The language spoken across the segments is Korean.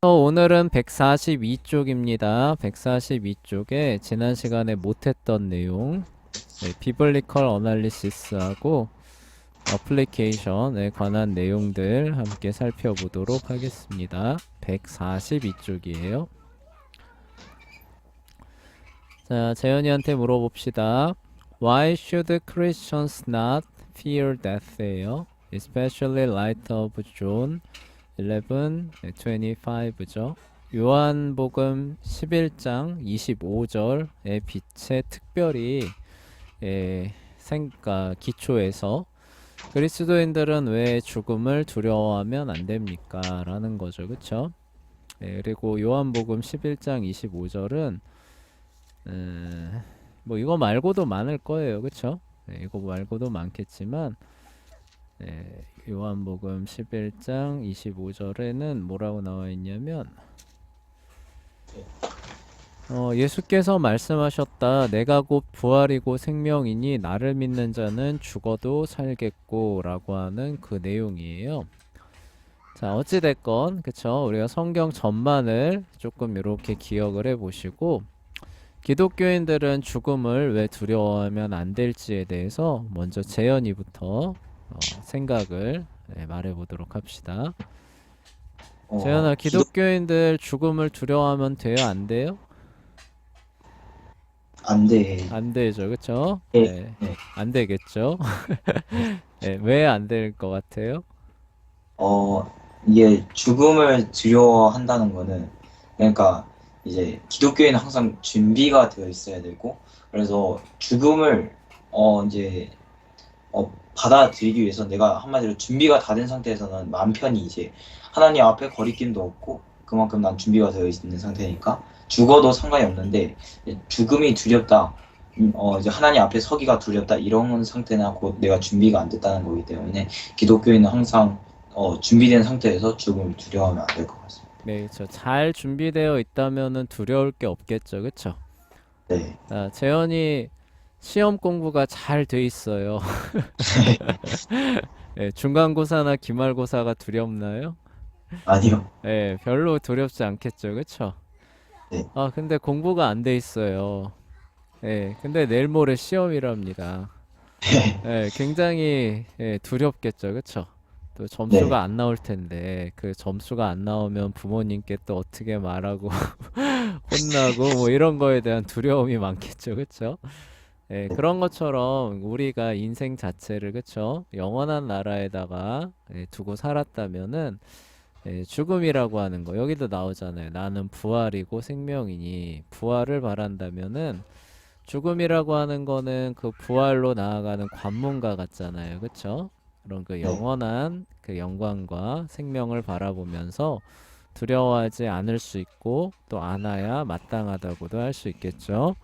오늘은 142쪽입니다. 142쪽에 지난 시간에 못했던 내용, 비블리컬 어널리시스하고 어플리케이션에 관한 내용들 함께 살펴보도록 하겠습니다. 142쪽이에요. 자, 재현이한테 물어봅시다. Why should Christians not fear death예요. Especially light of John 11:25죠. 요한복음 11장 25절의 빛에 특별히 기초에서 그리스도인들은 왜 죽음을 두려워하면 안 됩니까? 라는 거죠. 그쵸? 그리고 요한복음 11장 25절은 뭐 이거 말고도 많을 거예요. 그쵸? 이거 말고도 많겠지만 요한복음 11장 25절에는 뭐라고 나와 있냐면 예수께서 말씀하셨다. 내가 곧 부활이고 생명이니 나를 믿는 자는 죽어도 살겠고 라고 하는 그 내용이에요. 자, 어찌됐건 그쵸? 우리가 성경 전반을 조금 이렇게 기억을 해보시고 기독교인들은 죽음을 왜 두려워하면 안 될지에 대해서 먼저 재현이부터 생각을 말해보도록 합시다. 재현아, 기독, 기독교인들 죽음을 두려워하면 돼요? 안 돼요? 안 돼. 안 되죠, 그쵸? 예, 네. 안 되겠죠? 왜 안 될 것 같아요? 이게 죽음을 두려워한다는 거는, 그러니까 이제 기독교에는 항상 준비가 되어 있어야 되고, 그래서 죽음을, 이제, 받아들이기 위해서 내가 한마디로 준비가 다 된 상태에서는 마음 편히 이제 하나님 앞에 거리낌도 없고, 그만큼 난 준비가 되어 있는 상태니까 죽어도 상관이 없는데, 죽음이 두렵다. 이제 하나님 앞에 서기가 두렵다 이런 상태나 곧 내가 준비가 안 됐다는 거기 때문에 기독교인은 항상 준비된 상태에서 죽음을 두려워하면 안 될 것 같습니다. 네, 그쵸. 잘 준비되어 있다면은 두려울 게 없겠죠, 그쵸? 네. 자, 재현이 시험 공부가 잘 돼 있어요. 중간고사나 기말고사가 두렵나요? 아니요. 별로 두렵지 않겠죠, 그쵸? 네. 아, 근데 공부가 안 돼 있어요. 근데 내일 모레 시험이랍니다. 굉장히 두렵겠죠, 그쵸? 또 네. 점수가 안 나올 텐데 그 점수가 안 나오면 부모님께 또 어떻게 말하고 혼나고 뭐 이런 거에 대한 두려움이 많겠죠, 그쵸? 그런 것처럼 우리가 인생 자체를 그쵸? 영원한 나라에다가 두고 살았다면은 죽음이라고 하는 거 여기도 나오잖아요. 나는 부활이고 생명이니 부활을 바란다면은 죽음이라고 하는 거는 그 부활로 나아가는 관문과 같잖아요. 그쵸? 그런 그 네. 영원한 그 영광과 생명을 바라보면서 두려워하지 않을 수 있고 또 안아야 마땅하다고도 할 수 있겠죠.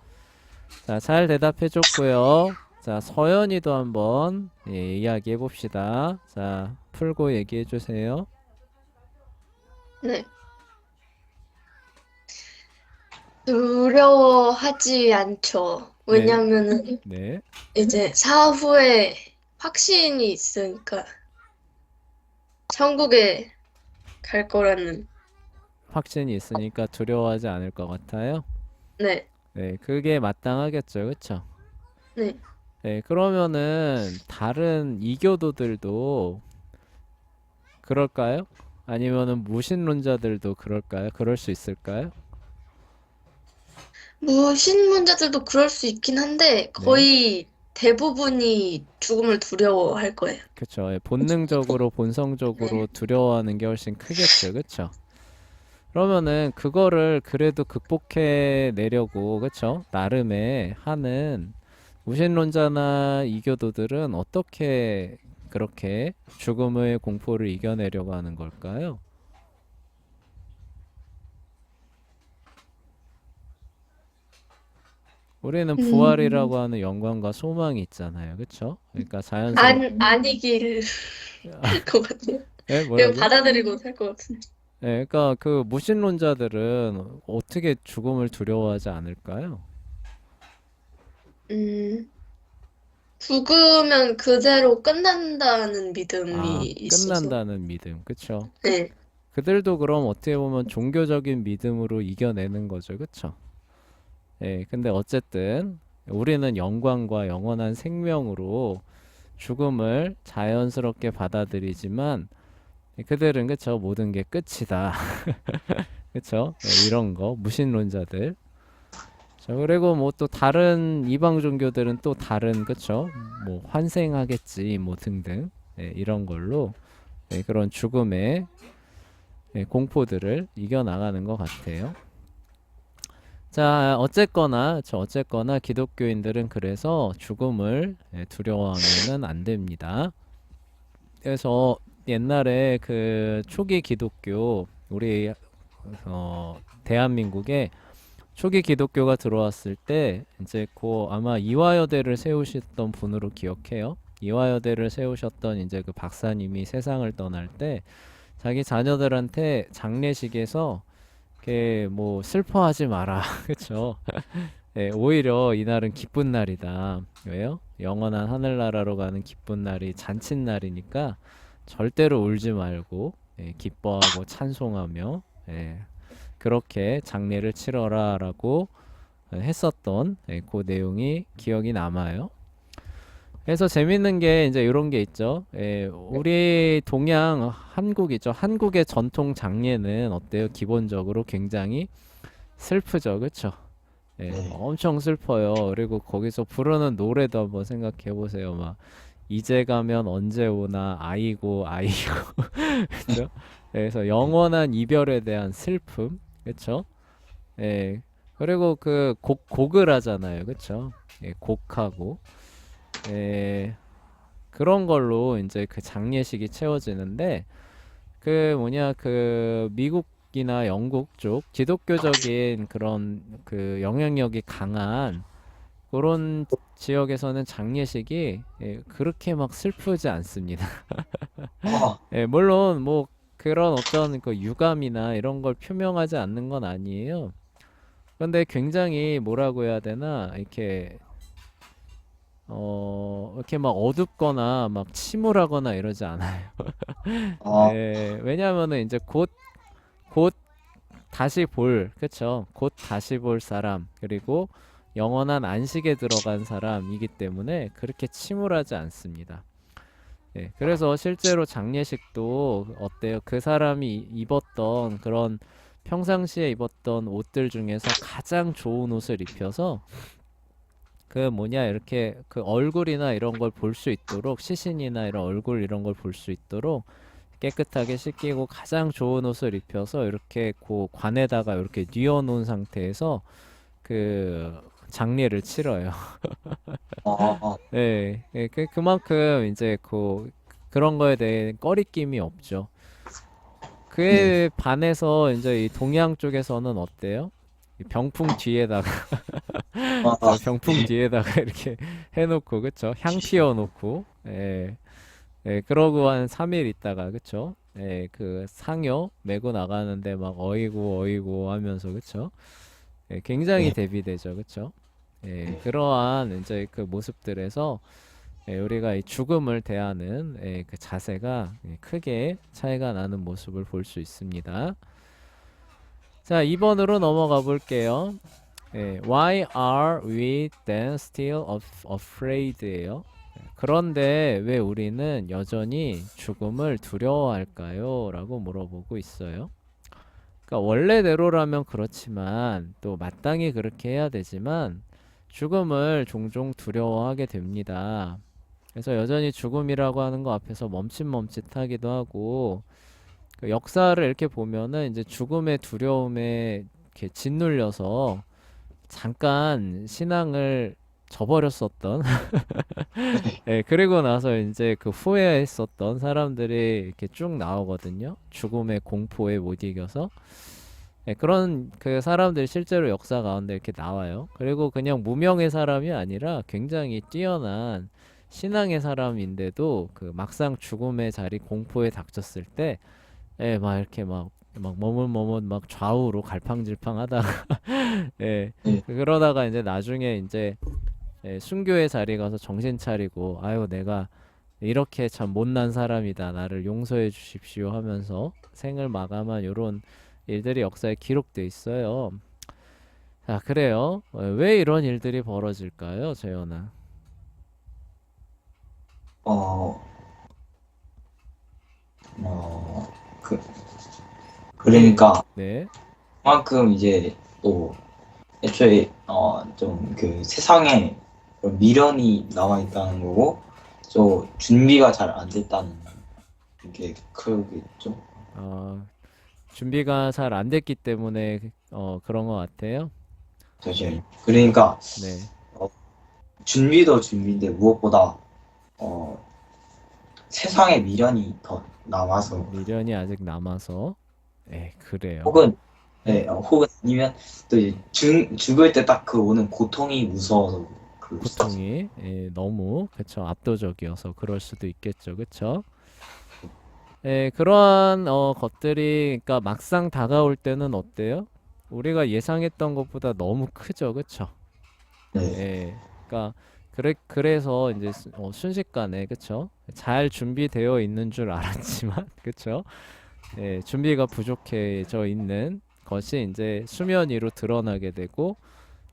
자, 잘 대답해 줬고요. 자, 서연이도 한번 이야기해 봅시다. 자, 풀고 얘기해 주세요. 네. 두려워하지 않죠. 네, 왜냐면은 네. 이제 사후에 확신이 있으니까 천국에 갈 거라는. 확신이 있으니까 두려워하지 않을 것 같아요. 네. 네, 그게 마땅하겠죠. 그쵸? 네. 네, 그러면은 다른 이교도들도 그럴까요? 아니면은 무신론자들도 그럴까요? 그럴 수 있을까요? 무신론자들도 그럴 수 있긴 한데 네, 거의 대부분이 죽음을 두려워할 거예요. 그쵸. 본능적으로, 본성적으로 네. 두려워하는 게 훨씬 크겠죠. 그쵸? 그러면은 그거를 그래도 극복해 내려고, 그쵸? 나름의 하는 무신론자나 이교도들은 어떻게 그렇게 죽음의 공포를 이겨내려고 하는 걸까요? 우리는 음, 부활이라고 하는 영광과 소망이 있잖아요. 그쵸? 그러니까 자연스럽게, 아니길 것 같아요. 그냥 뭐라고요? 받아들이고 살 것 같은데. 그러니까 그 무신론자들은 어떻게 죽음을 두려워하지 않을까요? 음, 죽으면 그대로 끝난다는 믿음이 아, 있어서. 끝난다는 믿음. 그쵸? 네. 그들도 그럼 어떻게 보면 종교적인 믿음으로 이겨내는 거죠. 그쵸? 예, 근데 어쨌든 우리는 영광과 영원한 생명으로 죽음을 자연스럽게 받아들이지만 그들은 그쵸? 모든 게 끝이다. 그쵸? 예, 이런 거 무신론자들. 자, 그리고 뭐 또 다른 이방 종교들은 또 다른 그쵸? 뭐 환생하겠지 뭐 등등 이런 걸로 그런 죽음의 공포들을 이겨나가는 것 같아요. 자, 어쨌거나 기독교인들은 그래서 죽음을 두려워하면은 안 됩니다. 그래서 옛날에 그 초기 기독교 우리 대한민국에 초기 기독교가 들어왔을 때 이제 그 아마 이화여대를 세우셨던 분으로 기억해요. 이화여대를 세우셨던 이제 그 박사님이 세상을 떠날 때 자기 자녀들한테 장례식에서 이렇게 뭐 슬퍼하지 마라. 그쵸? 예, 오히려 이날은 기쁜 날이다. 왜요? 영원한 하늘나라로 가는 기쁜 날이 잔칫날이니까 절대로 울지 말고 기뻐하고 찬송하며 그렇게 장례를 치러라라고 했었던 그 내용이 기억이 남아요. 그래서 재밌는 게 이제 이런 게 있죠. 우리 동양 한국이죠. 한국의 전통 장례는 어때요? 기본적으로 굉장히 슬프죠, 그렇죠? 네. 엄청 슬퍼요. 그리고 거기서 부르는 노래도 한번 생각해 보세요. 막 이제 가면 언제 오나 아이고 아이고 그렇죠? 그래서 영원한 이별에 대한 슬픔, 그렇죠? 예. 그리고 그 곡을 하잖아요, 그렇죠? 곡하고 그런 걸로 이제 그 장례식이 채워지는데 그 뭐냐 그 미국이나 영국 쪽 기독교적인 그런 그 영향력이 강한 그런 지역에서는 장례식이 그렇게 막 슬프지 않습니다. 아, 물론 뭐 그런 어떤 그 유감이나 이런 걸 표명하지 않는 건 아니에요. 그런데 굉장히 뭐라고 해야 되나 이렇게 이렇게 막 어둡거나 막 침울하거나 이러지 않아요. 아, 왜냐하면은 이제 곧 다시 그쵸? 곧 다시 볼 사람, 그리고 영원한 안식에 들어간 사람이기 때문에 그렇게 침울하지 않습니다. 그래서 실제로 장례식도 어때요? 그 사람이 입었던 그런 평상시에 입었던 옷들 중에서 가장 좋은 옷을 입혀서 그 뭐냐 이렇게 그 얼굴이나 이런 걸 볼 수 있도록 시신이나 이런 얼굴 이런 걸 볼 수 있도록 깨끗하게 씻기고 가장 좋은 옷을 입혀서 이렇게 그 관에다가 이렇게 뉘어놓은 상태에서 그 장례를 치러요. 아, 그만큼 이제 그런 거에 대해 꺼리낌이 없죠. 네. 그에 반해서 이제 이 동양 쪽에서는 어때요? 이 병풍 뒤에다가 아, 병풍 뒤에다가 이렇게 해놓고 그쵸? 향 피워놓고 그러고 한 3일 있다가 그쵸? 그 상여 메고 나가는데 막 어이구 어이구 하면서 그쵸? 굉장히 네. 대비되죠 그쵸? 그러한 이제 그 모습들에서 우리가 이 죽음을 대하는 그 자세가 크게 차이가 나는 모습을 볼 수 있습니다. 자, 2번으로 넘어가 볼게요. Why are we then still afraid예요? 그런데 왜 우리는 여전히 죽음을 두려워할까요? 라고 물어보고 있어요. 그러니까 원래대로라면 그렇지만 또 마땅히 그렇게 해야 되지만 죽음을 종종 두려워하게 됩니다. 그래서 여전히 죽음이라고 하는 거 앞에서 멈칫멈칫하기도 하고 그 역사를 이렇게 보면은 이제 죽음의 두려움에 이렇게 짓눌려서 잠깐 신앙을 저버렸었던 그리고 나서 이제 그 후회했었던 사람들이 이렇게 쭉 나오거든요. 죽음의 공포에 못 이겨서 그런 그 사람들이 실제로 역사 가운데 이렇게 나와요. 그리고 그냥 무명의 사람이 아니라 굉장히 뛰어난 신앙의 사람인데도 그 막상 죽음의 자리 공포에 닥쳤을 때 막 이렇게 막 머뭇머뭇 막 좌우로 갈팡질팡 하다가 네. 그러다가 이제 나중에 이제 순교의 자리 가서 정신 차리고 아유 내가 이렇게 참 못난 사람이다. 나를 용서해 주십시오 하면서 생을 마감한 요런 일들이 역사에 기록돼 있어요. 자, 그래요. 왜 이런 일들이 벌어질까요, 재현아? 어, 어, 그, 그러니까 네. 그만큼 이제 또 애초에 좀 그 세상에 그런 미련이 남아 있다는 거고 저 준비가 잘 안 됐다는 게 크겠죠. 어, 준비가 잘 안 됐기 때문에 그런 것 같아요. 사실 그러니까 네. 준비도 준비인데 무엇보다 어, 세상에 미련이 더 남아서 미련이 아직 남아서. 그래요. 혹은 혹은 아니면 또 이제 죽을 때 딱 그 오는 고통이 무서워서 그럴 수도 있어요. 고통이 너무 그쵸 압도적이어서 그럴 수도 있겠죠. 그쵸? 그러한 것들이 그러니까 막상 다가올 때는 어때요? 우리가 예상했던 것보다 너무 크죠. 그쵸? 네, 그러니까 그래서 이제 순식간에 그쵸? 잘 준비되어 있는 줄 알았지만 그쵸? 준비가 부족해져 있는 것이 이제 수면 위로 드러나게 되고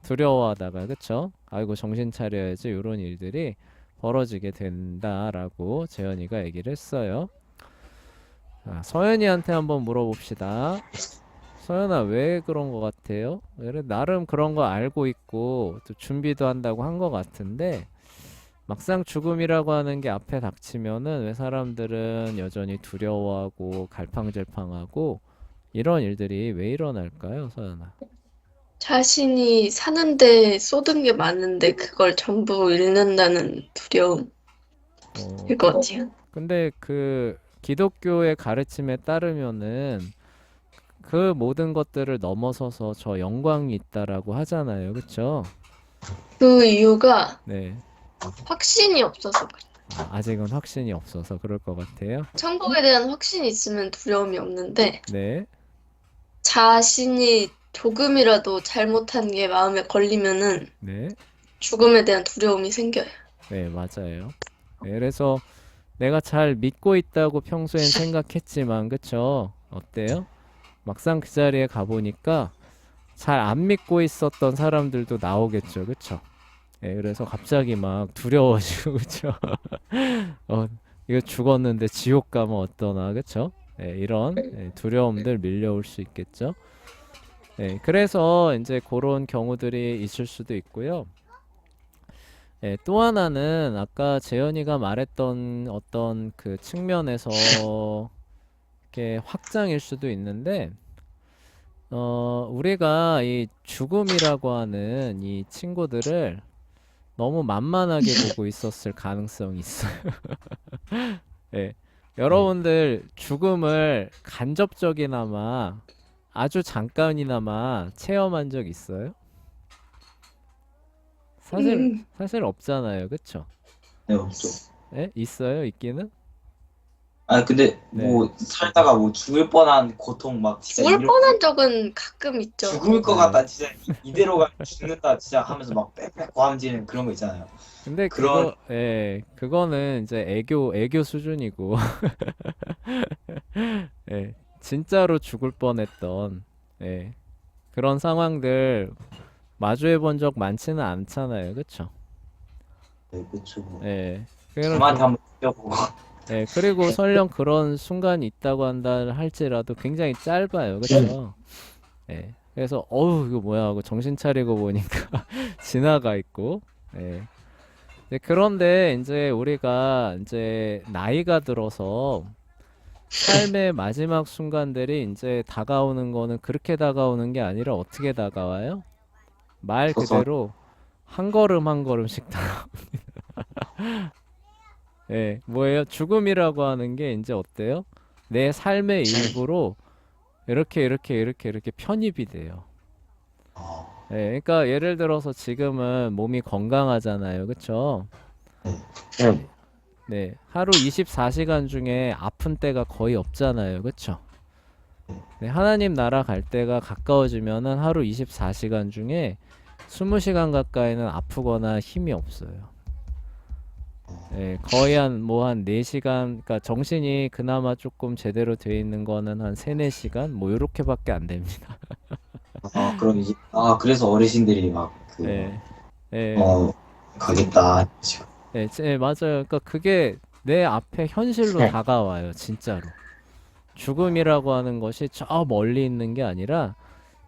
두려워하다가 그쵸? 아이고 정신 차려야지 이런 일들이 벌어지게 된다라고 재현이가 얘기를 했어요. 자, 서현이한테 한번 물어봅시다. 서현아 왜 그런 거 같아요? 나름 그런 거 알고 있고 또 준비도 한다고 한 거 같은데 막상 죽음이라고 하는 게 앞에 닥치면은 왜 사람들은 여전히 두려워하고 갈팡질팡하고 이런 일들이 왜 일어날까요, 서연아? 자신이 사는데 쏟은 게 많은데 그걸 전부 잃는다는 두려움일 어, 것 같아요. 근데 그 기독교의 가르침에 따르면은 그 모든 것들을 넘어서서 저 영광이 있다라고 하잖아요, 그쵸? 그 이유가 네. 확신이 없어서 그래요. 아직은 확신이 없어서 그럴 것 같아요. 천국에 대한 확신이 있으면 두려움이 없는데 네, 자신이 조금이라도 잘못한 게 마음에 걸리면은 네, 죽음에 대한 두려움이 생겨요. 네, 맞아요. 그래서 내가 잘 믿고 있다고 평소엔 생각했지만, 그쵸? 어때요? 막상 그 자리에 가보니까 잘 안 믿고 있었던 사람들도 나오겠죠, 그쵸? 그래서 갑자기 막 두려워지고, 그쵸? 어, 이거 죽었는데 지옥 가면 어떠나, 그쵸? 이런 두려움들 밀려올 수 있겠죠? 그래서 이제 그런 경우들이 있을 수도 있고요. 또 하나는 아까 재현이가 말했던 어떤 그 측면에서 이렇게 확장일 수도 있는데, 우리가 이 죽음이라고 하는 이 친구들을 너무 만만하게 보고 있었을 가능성이 있어요. 예. 네, 여러분들 죽음을 간접적이나마 아주 잠깐이나마 체험한 적 있어요? 사실 없잖아요. 그쵸? 네 없죠. 있어요? 있기는? 아 근데 네. 뭐 살다가 뭐 죽을 뻔한 고통 막 진짜 죽을 뻔한 적은 가끔 있죠. 죽을 것 네. 같다 진짜 이대로 가면 죽는다 진짜 하면서 막 빽빽 고함지는 그런 거 있잖아요. 근데 그런 그거는 이제 애교 수준이고, 진짜로 죽을 뻔했던, 그런 상황들 마주해 본 적 많지는 않잖아요. 그쵸? 네, 그쵸. 뭐. 예. 그런 저한테 한번 느껴보고 그리고 설령 그런 순간이 있다고 한다 할지라도 굉장히 짧아요. 그쵸? 그래서, 이거 뭐야 하고 정신 차리고 보니까 지나가 있고, 예. 그런데 이제 우리가 이제 나이가 들어서 삶의 마지막 순간들이 이제 다가오는 거는 그렇게 다가오는 게 아니라 어떻게 다가와요? 말 서서 그대로 한 걸음 한 걸음씩 뭐예요? 죽음이라고 하는 게 이제 어때요? 내 삶의 일부로 이렇게 편입이 돼요. 그러니까 예를 들어서 지금은 몸이 건강하잖아요. 그쵸? 네. 네, 하루 24시간 중에 아픈 때가 거의 없잖아요. 그쵸? 네, 하나님 나라 갈 때가 가까워지면은 하루 24시간 중에 20시간 가까이는 아프거나 힘이 없어요. 예, 거의 한 4시간, 그러니까 정신이 그나마 조금 제대로 돼 있는 거는 한 3, 4시간? 뭐 요렇게밖에 안 됩니다. 그럼 이제, 그래서 어르신들이 막, 예, 예, 가겠다. 지금. 예, 맞아요. 그러니까 그게 내 앞에 현실로 다가와요, 진짜로. 죽음이라고 하는 것이 저 멀리 있는 게 아니라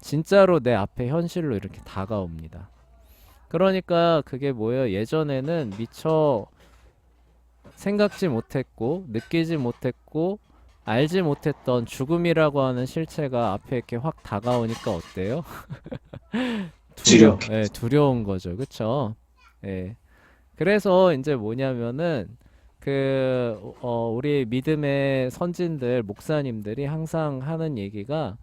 진짜로 내 앞에 현실로 이렇게 다가옵니다. 그러니까 그게 뭐예요? 예전에는 미처 생각지 못했고 느끼지 못했고 알지 못했던 죽음이라고 하는 실체가 앞에 이렇게 확 다가오니까 어때요? 두렵게. 두려운 거죠. 그쵸? 예. 그래서 이제 뭐냐면은 우리 믿음의 선진들, 목사님들이 항상 하는 얘기가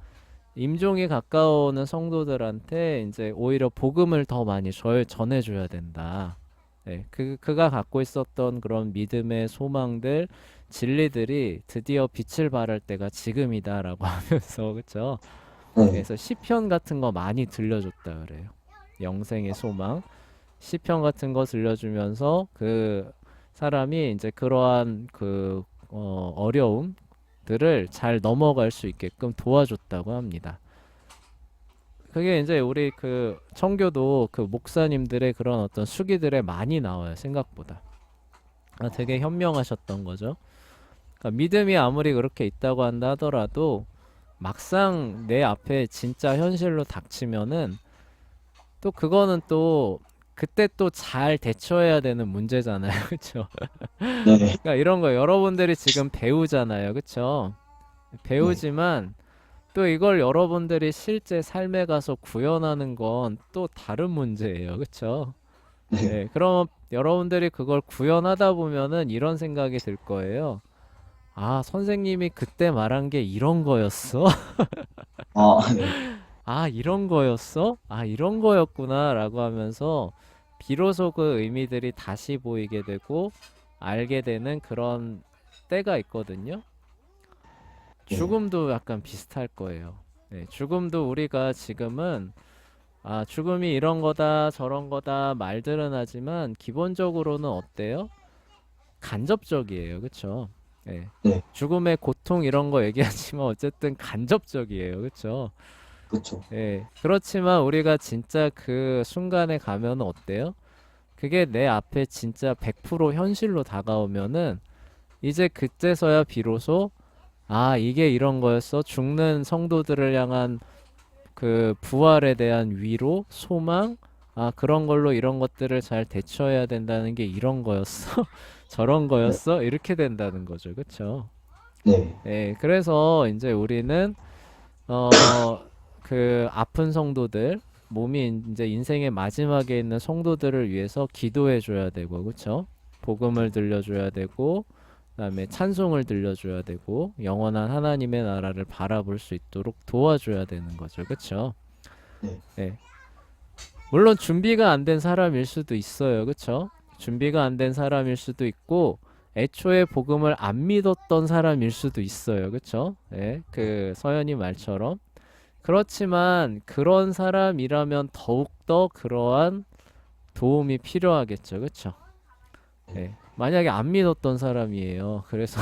임종이 가까워오는 성도들한테 이제 오히려 복음을 더 많이 전해줘야 된다. 네, 그가 갖고 있었던 그런 믿음의 소망들, 진리들이 드디어 빛을 발할 때가 지금이다라고 하면서, 그쵸? 네. 그래서 시편 같은 거 많이 들려줬다 그래요. 영생의 소망. 시편 같은 거 들려주면서 그 사람이 이제 그러한 어려움들을 잘 넘어갈 수 있게끔 도와줬다고 합니다. 그게 이제 우리 그 청교도 그 목사님들의 그런 어떤 수기들에 많이 나와요, 생각보다. 되게 현명하셨던 거죠. 그러니까 믿음이 아무리 그렇게 있다고 한다 하더라도 막상 내 앞에 진짜 현실로 닥치면은 또 그거는 또 그때 또 잘 대처해야 되는 문제잖아요. 그쵸? 네. 그러니까 이런 거 여러분들이 지금 배우잖아요. 그쵸? 네. 배우지만 또 이걸 여러분들이 실제 삶에 가서 구현하는 건 또 다른 문제예요. 그쵸? 네. 네, 그럼 여러분들이 그걸 구현하다 보면은 이런 생각이 들 거예요. 아, 선생님이 그때 말한 게 이런 거였어? 네. 아, 이런 거였어? 아, 이런 거였구나. 라고 하면서 비로소 그 의미들이 다시 보이게 되고 알게 되는 그런 때가 있거든요. 네. 죽음도 약간 비슷할 거예요. 네, 죽음도 우리가 지금은 죽음이 이런 거다, 저런 거다 말들은 하지만 기본적으로는 어때요? 간접적이에요. 그쵸? 예. 네. 죽음의 고통 이런 거 얘기하지만 어쨌든 간접적이에요. 그쵸? 그렇죠. 예. 그렇지만 우리가 진짜 그 순간에 가면 어때요? 그게 내 앞에 진짜 100% 현실로 다가오면은 이제 그때서야 비로소 이게 이런 거였어. 죽는 성도들을 향한 그 부활에 대한 위로, 소망, 그런 걸로 이런 것들을 잘 대처해야 된다는 게 이런 거였어. 저런 네. 거였어. 이렇게 된다는 거죠. 그쵸? 네. 예. 그래서 이제 우리는 어, 그 아픈 성도들, 몸이 이제 인생의 마지막에 있는 성도들을 위해서 기도해 줘야 되고, 그쵸? 복음을 들려줘야 되고, 그다음에 찬송을 들려줘야 되고, 영원한 하나님의 나라를 바라볼 수 있도록 도와줘야 되는 거죠, 그쵸? 네. 예. 물론 준비가 안 된 사람일 수도 있어요, 그쵸? 준비가 안 된 사람일 수도 있고, 애초에 복음을 안 믿었던 사람일 수도 있어요, 그쵸? 예, 그 서연이 말처럼. 그렇지만 그런 사람이라면 더욱더 그러한 도움이 필요하겠죠. 그쵸? 예. 만약에 안 믿었던 사람이에요. 그래서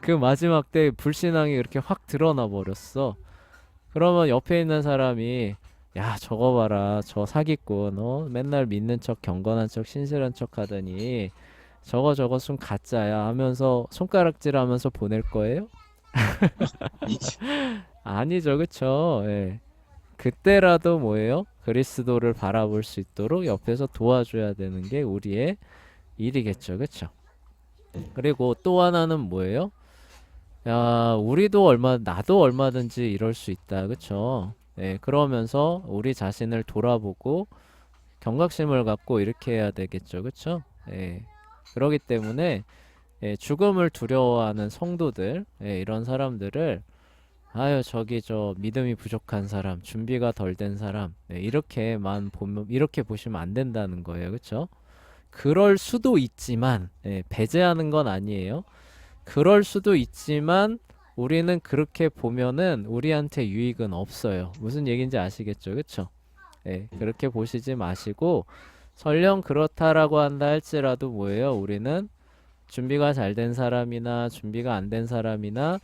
그 마지막 때 불신앙이 그렇게 확 드러나 버렸어. 그러면 옆에 있는 사람이 야, 저거 봐라. 저 사기꾼. 맨날 믿는 척, 경건한 척, 신실한 척 하더니 저거 순 가짜야 하면서 손가락질 하면서 보낼 거예요? 아니죠. 그쵸? 예. 그때라도 뭐예요? 그리스도를 바라볼 수 있도록 옆에서 도와줘야 되는 게 우리의 일이겠죠. 그쵸? 그리고 또 하나는 뭐예요? 야, 나도 얼마든지 이럴 수 있다. 그쵸? 예, 그러면서 우리 자신을 돌아보고 경각심을 갖고 이렇게 해야 되겠죠. 그쵸? 예. 그러기 때문에 죽음을 두려워하는 성도들, 이런 사람들을 아유, 저기 저 믿음이 부족한 사람, 준비가 덜 된 사람, 이렇게 보시면 안 된다는 거예요. 그쵸? 그럴 수도 있지만, 배제하는 건 아니에요. 그럴 수도 있지만, 우리는 그렇게 보면은 우리한테 유익은 없어요. 무슨 얘기인지 아시겠죠? 그쵸? 그렇게 보시지 마시고, 설령 그렇다라고 한다 할지라도 뭐예요? 우리는 준비가 잘 된 사람이나 준비가 안 된 사람이나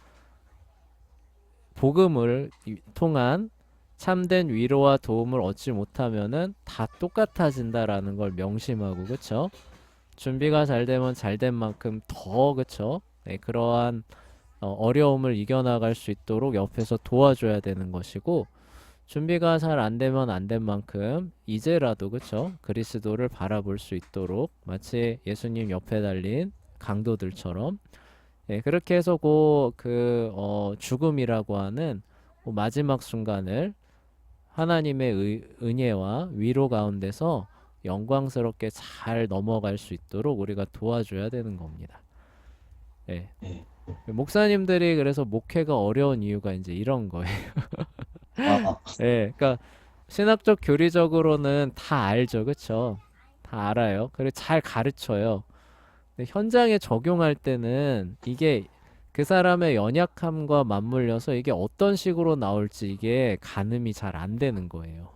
복음을 통한 참된 위로와 도움을 얻지 못하면은 다 똑같아진다라는 걸 명심하고, 그쵸? 준비가 잘 되면 잘 된 만큼 더, 그쵸? 네, 그러한 어려움을 이겨나갈 수 있도록 옆에서 도와줘야 되는 것이고, 준비가 잘 안 되면 안 된 만큼 이제라도, 그쵸? 그리스도를 바라볼 수 있도록 마치 예수님 옆에 달린 강도들처럼, 예, 그렇게 해서 죽음이라고 하는 마지막 순간을 하나님의 은혜와 위로 가운데서 영광스럽게 잘 넘어갈 수 있도록 우리가 도와줘야 되는 겁니다. 예. 네. 목사님들이 그래서 목회가 어려운 이유가 이제 이런 거예요. 아, 예, 그러니까 신학적 교리적으로는 다 알죠, 그쵸? 다 알아요. 그리고 잘 가르쳐요. 근데 현장에 적용할 때는 이게 그 사람의 연약함과 맞물려서 이게 어떤 식으로 나올지 이게 가늠이 잘 안 되는 거예요.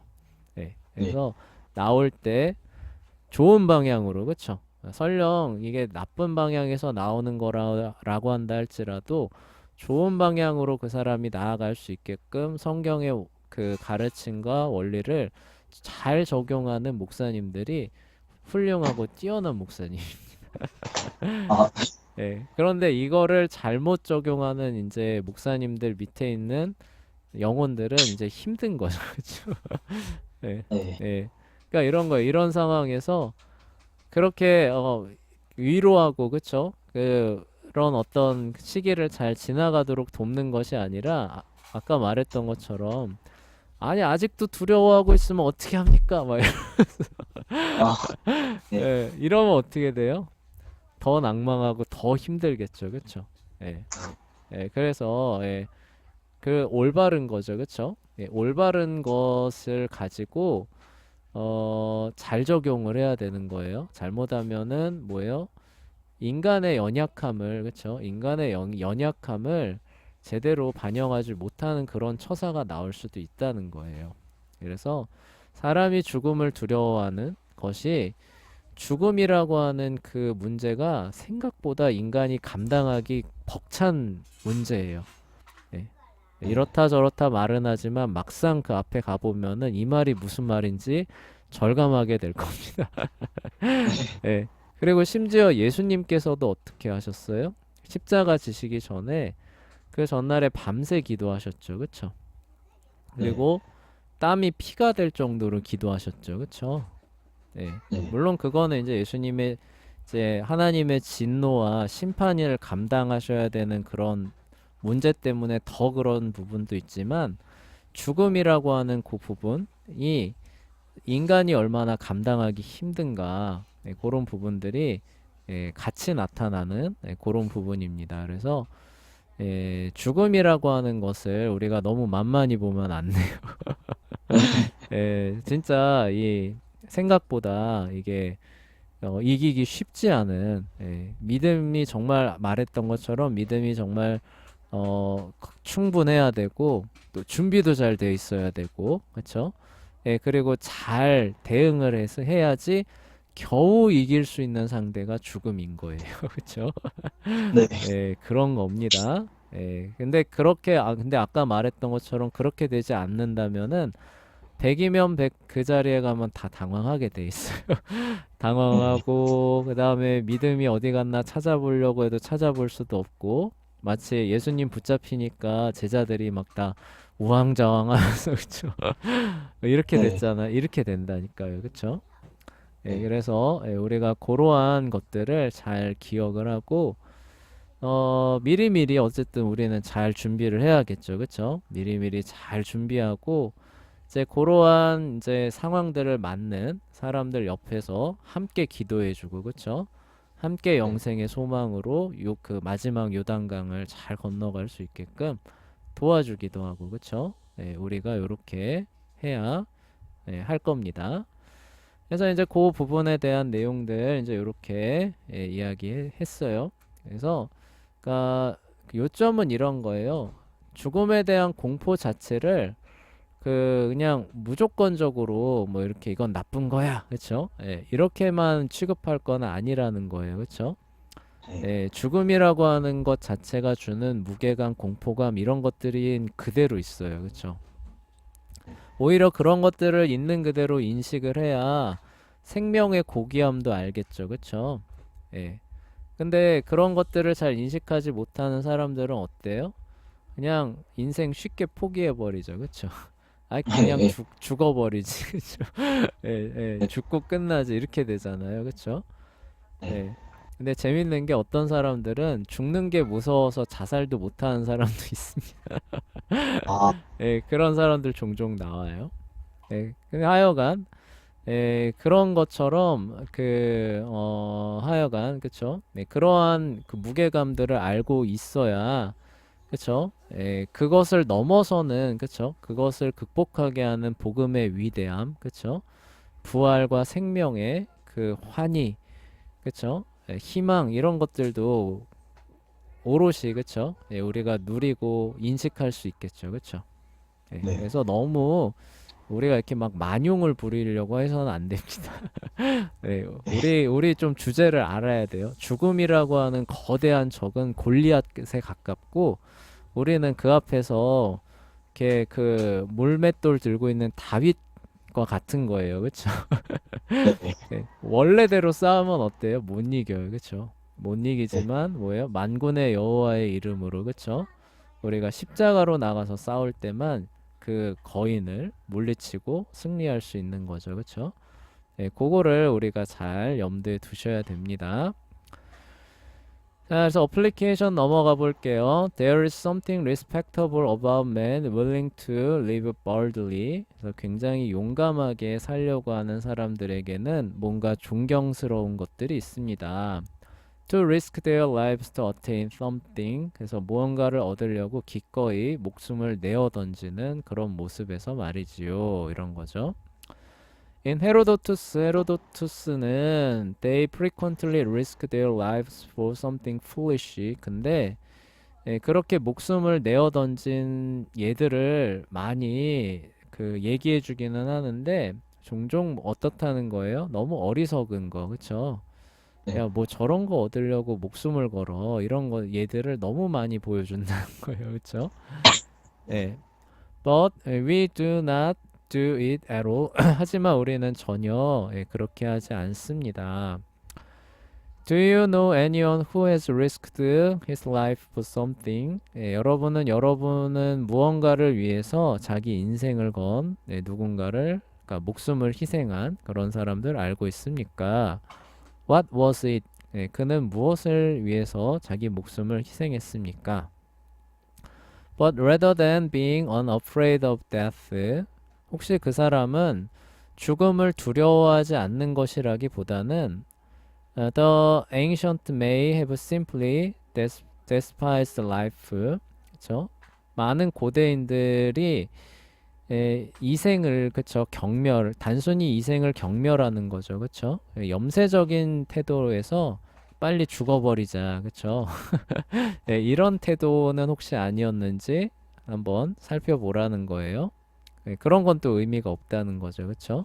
네. 네. 그래서 나올 때 좋은 방향으로, 그쵸? 설령 이게 나쁜 방향에서 나오는 거라고 한다 할지라도 좋은 방향으로 그 사람이 나아갈 수 있게끔 성경의 그 가르침과 원리를 잘 적용하는 목사님들이 훌륭하고 뛰어난 목사님. 아, 예. 그런데 이거를 잘못 적용하는 이제 목사님들 밑에 있는 영혼들은 이제 힘든 거죠. 그렇죠? 예. 네. 예. 그러니까 이런 거예요. 이런 상황에서 그렇게 위로하고, 그쵸? 그런 어떤 시기를 잘 지나가도록 돕는 것이 아니라 아까 말했던 것처럼 아니 아직도 두려워하고 있으면 어떻게 합니까? 막 아, 네. 예, 이러면 어떻게 돼요? 더 낭망하고 더 힘들겠죠, 그쵸? 예, 예, 그래서 그 올바른 거죠, 그쵸? 예, 올바른 것을 가지고 잘 적용을 해야 되는 거예요. 잘못하면은 뭐예요? 인간의 연약함을, 그쵸? 인간의 연약함을 제대로 반영하지 못하는 그런 처사가 나올 수도 있다는 거예요. 그래서 사람이 죽음을 두려워하는 것이 죽음이라고 하는 그 문제가 생각보다 인간이 감당하기 벅찬 문제예요. 예. 이렇다 저렇다 말은 하지만 막상 그 앞에 가보면은 이 말이 무슨 말인지 절감하게 될 겁니다. 예. 그리고 심지어 예수님께서도 어떻게 하셨어요? 십자가 지시기 전에 그 전날에 밤새 기도하셨죠. 그쵸? 네. 그리고 땀이 피가 될 정도로 기도하셨죠. 그쵸? 예. 네. 물론 그거는 이제 예수님의 이제 하나님의 진노와 심판을 감당하셔야 되는 그런 문제 때문에 더 그런 부분도 있지만 죽음이라고 하는 그 부분이 인간이 얼마나 감당하기 힘든가 그런 부분들이 같이 나타나는 그런 부분입니다. 그래서 죽음이라고 하는 것을 우리가 너무 만만히 보면 안 돼요. 진짜 이 생각보다 이게 이기기 쉽지 않은 믿음이 정말 말했던 것처럼 믿음이 정말 충분해야 되고 또 준비도 잘 돼 있어야 되고 그렇죠? 그리고 잘 대응을 해서 해야지 겨우 이길 수 있는 상대가 죽음인 거예요. 그렇죠? 네. 그런 겁니다. 근데 아까 말했던 것처럼 그렇게 되지 않는다면은 100이면 100 그 자리에 가면 다 당황하게 돼 있어요. 당황하고 그다음에 믿음이 어디 갔나 찾아보려고 해도 찾아볼 수도 없고 마치 예수님 붙잡히니까 제자들이 막 다 우왕좌왕하면서 그쵸? 이렇게 네. 됐잖아. 이렇게 된다니까요. 그쵸? 네. 그래서 우리가 그러한 것들을 잘 기억을 하고 미리미리 어쨌든 우리는 잘 준비를 해야겠죠. 그쵸? 미리미리 잘 준비하고 이제 그러한 이제 상황들을 맞는 사람들 옆에서 함께 기도해주고 그쵸? 함께 네. 영생의 소망으로 그 마지막 요단강을 잘 건너갈 수 있게끔 도와주기도 하고 그쵸? 우리가 이렇게 해야 할 겁니다. 그래서 이제 그 부분에 대한 내용들 이제 이렇게 이야기했어요. 그래서 그러니까 그 요점은 이런 거예요. 죽음에 대한 공포 자체를 그냥 무조건적으로 뭐 이렇게 이건 나쁜 거야, 그쵸? 예, 이렇게만 취급할 건 아니라는 거예요, 그쵸? 네. 예, 죽음이라고 하는 것 자체가 주는 무게감, 공포감 이런 것들이 그대로 있어요, 그쵸? 오히려 그런 것들을 있는 그대로 인식을 해야 생명의 고귀함도 알겠죠, 그쵸? 예. 근데 그런 것들을 잘 인식하지 못하는 사람들은 어때요? 그냥 인생 쉽게 포기해버리죠, 그쵸? 아이 그냥 네. 죽어버리지 그쵸? 예, 예, 네. 죽고 끝나지 이렇게 되잖아요, 그쵸? 네. 예. 근데 재밌는 게 어떤 사람들은 죽는 게 무서워서 자살도 못하는 사람도 있습니다. 아, 예, 그런 사람들 종종 나와요. 예, 근데 하여간 그런 것처럼 하여간 그쵸? 네, 그러한 그 무게감들을 알고 있어야 그쵸? 그것을 넘어서는 그쵸? 그것을 극복하게 하는 복음의 위대함 그쵸? 부활과 생명의 그 환희 그쵸? 희망 이런 것들도 오롯이 그쵸? 우리가 누리고 인식할 수 있겠죠 그쵸? 네. 그래서 너무 우리가 이렇게 막 만용을 부리려고 해서는 안 됩니다. 네, 우리 좀 주제를 알아야 돼요. 죽음이라고 하는 거대한 적은 골리앗에 가깝고 우리는 그 앞에서 이렇게 그 물맷돌 들고 있는 다윗과 같은 거예요. 그쵸? 네. 네. 네, 원래대로 싸우면 어때요? 못 이겨요. 그쵸? 못 네. 이기지만 뭐예요? 만군의 여호와의 이름으로 그쵸? 우리가 십자가로 나가서 싸울 때만 그 거인을 물리치고 승리할 수 있는 거죠. 그쵸? 네, 그거를 우리가 잘 염두에 두셔야 됩니다. 자, 그래서 어플리케이션 넘어가 볼게요. There is something respectable about men willing to live boldly. 그래서 굉장히 용감하게 살려고 하는 사람들에게는 뭔가 존경스러운 것들이 있습니다. To risk their lives to attain something. 그래서 무언가를 얻으려고 기꺼이 목숨을 내어 던지는 그런 모습에서 말이지요. 이런 거죠. In 헤로도투스는 they frequently risk their lives for something foolish. 근데 그렇게 목숨을 내어 던진 예들을 많이 그 얘기해 주기는 하는데 종종 어떻다는 거예요? 너무 어리석은 거, 그쵸? 네. 야, 뭐 저런 거 얻으려고 목숨을 걸어. 이런 거 얘들을 너무 많이 보여준다는 거예요, 그쵸? 네. 예. But we do not do it at all. 하지만 우리는 전혀 그렇게 하지 않습니다. Do you know anyone who has risked his life for something? 여러분은 무언가를 위해서 자기 인생을 건 누군가를 그러니까 목숨을 희생한 그런 사람들 알고 있습니까? What was it? 그는 무엇을 위해서 자기 목숨을 희생했습니까? But rather than being unafraid of death, 혹시 그 사람은 죽음을 두려워하지 않는 것이라기보다는 the ancient may have simply despised life. 그쵸? 많은 고대인들이 이생을 그쵸 단순히 이생을 경멸하는 거죠 그쵸 염세적인 태도에서 빨리 죽어버리자 그쵸 이런 태도는 혹시 아니었는지 한번 살펴보라는 거예요. 그런 건 또 의미가 없다는 거죠 그쵸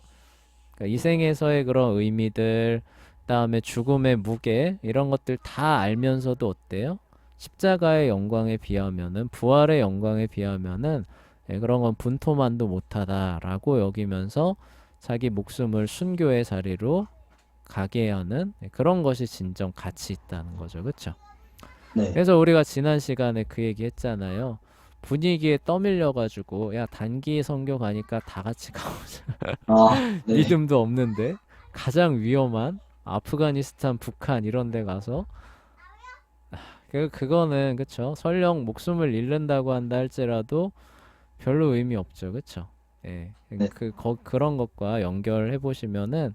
그러니까 이생에서의 그런 의미들 그다음에 죽음의 무게 이런 것들 다 알면서도 어때요? 십자가의 영광에 비하면은 부활의 영광에 비하면은 그런 건 분토만도 못하다라고 여기면서 자기 목숨을 순교의 자리로 가게 하는 그런 것이 진정 가치 있다는 거죠. 그렇죠? 네. 그래서 우리가 지난 시간에 그 얘기 했잖아요. 분위기에 떠밀려 가지고 야 단기 선교 가니까 다 같이 가보자. 아, 네. 믿음도 없는데 가장 위험한 아프가니스탄, 북한 이런 데 가서 그거는 그쵸? 설령 목숨을 잃는다고 한다 할지라도 별로 의미 없죠. 그쵸? 예. 네. 그런 것과 연결해 보시면은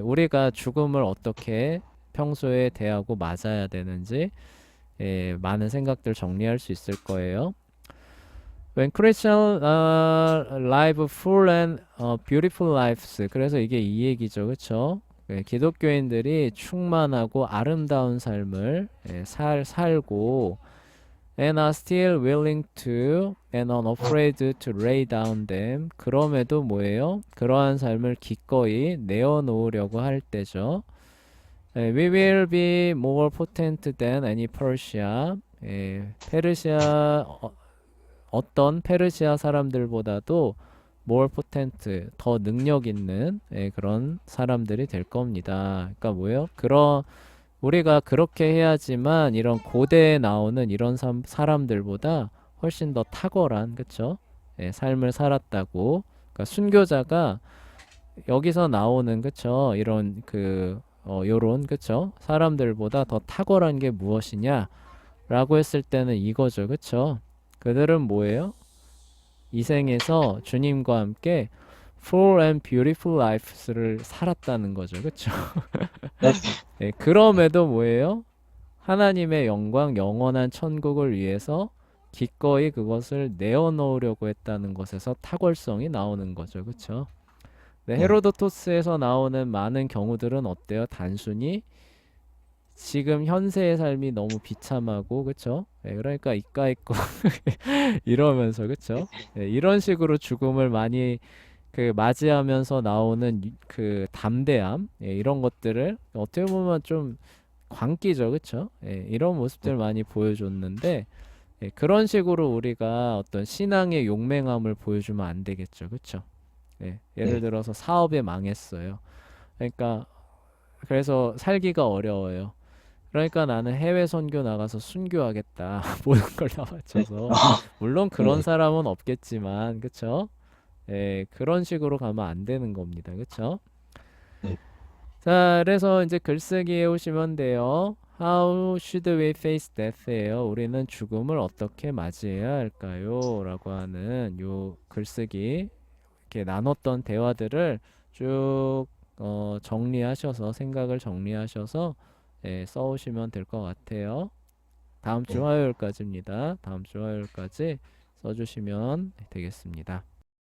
우리가 죽음을 어떻게 평소에 대하고 맞아야 되는지 많은 생각들 정리할 수 있을 거예요. When Christian live full and beautiful lives. 그래서 이게 이 얘기죠. 그쵸? 기독교인들이 충만하고 아름다운 삶을 살고 and are still willing to and unafraid to lay down them. 그럼에도 뭐예요? 그러한 삶을 기꺼이 내어놓으려고 할 때죠. We will be more potent than any Persia. 페르시아 어떤 페르시아 사람들보다도 more potent 더 능력 있는 그런 사람들이 될 겁니다. 그러니까 뭐예요? 우리가 그렇게 해야지만 이런 고대에 나오는 이런 사람들보다 훨씬 더 탁월한 그쵸? 삶을 살았다고. 그러니까 순교자가 여기서 나오는 그쵸? 이런 요런 그쵸? 사람들보다 더 탁월한 게 무엇이냐? 라고 했을 때는 이거죠. 그쵸? 그들은 뭐예요? 이 생에서 주님과 함께 full and beautiful life를 살았다는 거죠. 그쵸? 그럼에도 뭐예요? 하나님의 영광, 영원한 천국을 위해서 기꺼이 그것을 내어놓으려고 했다는 것에서 탁월성이 나오는 거죠. 그쵸? 네, 네. 헤로도토스에서 나오는 많은 경우들은 어때요? 단순히 지금 현세의 삶이 너무 비참하고 그쵸? 그러니까 이까이거 이러면서 그쵸? 이런 식으로 죽음을 많이 맞이하면서 나오는 그 담대함 이런 것들을 어떻게 보면 좀 광기죠. 그쵸? 이런 모습들 많이 보여줬는데 그런 식으로 우리가 어떤 신앙의 용맹함을 보여주면 안 되겠죠. 그쵸? 예를 네. 들어서 사업에 망했어요. 그러니까 그래서 살기가 어려워요. 그러니까 나는 해외 선교 나가서 순교하겠다. 모든 걸 다 바쳐서. 물론 그런 네. 사람은 없겠지만, 그쵸? 그런 식으로 가면 안 되는 겁니다. 그쵸? 네. 자, 그래서 이제 글쓰기에 오시면 돼요. How should we face death예요. 우리는 죽음을 어떻게 맞이해야 할까요? 라고 하는 요 글쓰기 이렇게 나눴던 대화들을 쭉 정리하셔서 생각을 정리하셔서 써오시면 될 것 같아요. 다음 주 네. 화요일까지입니다. 다음 주 화요일까지 써주시면 되겠습니다.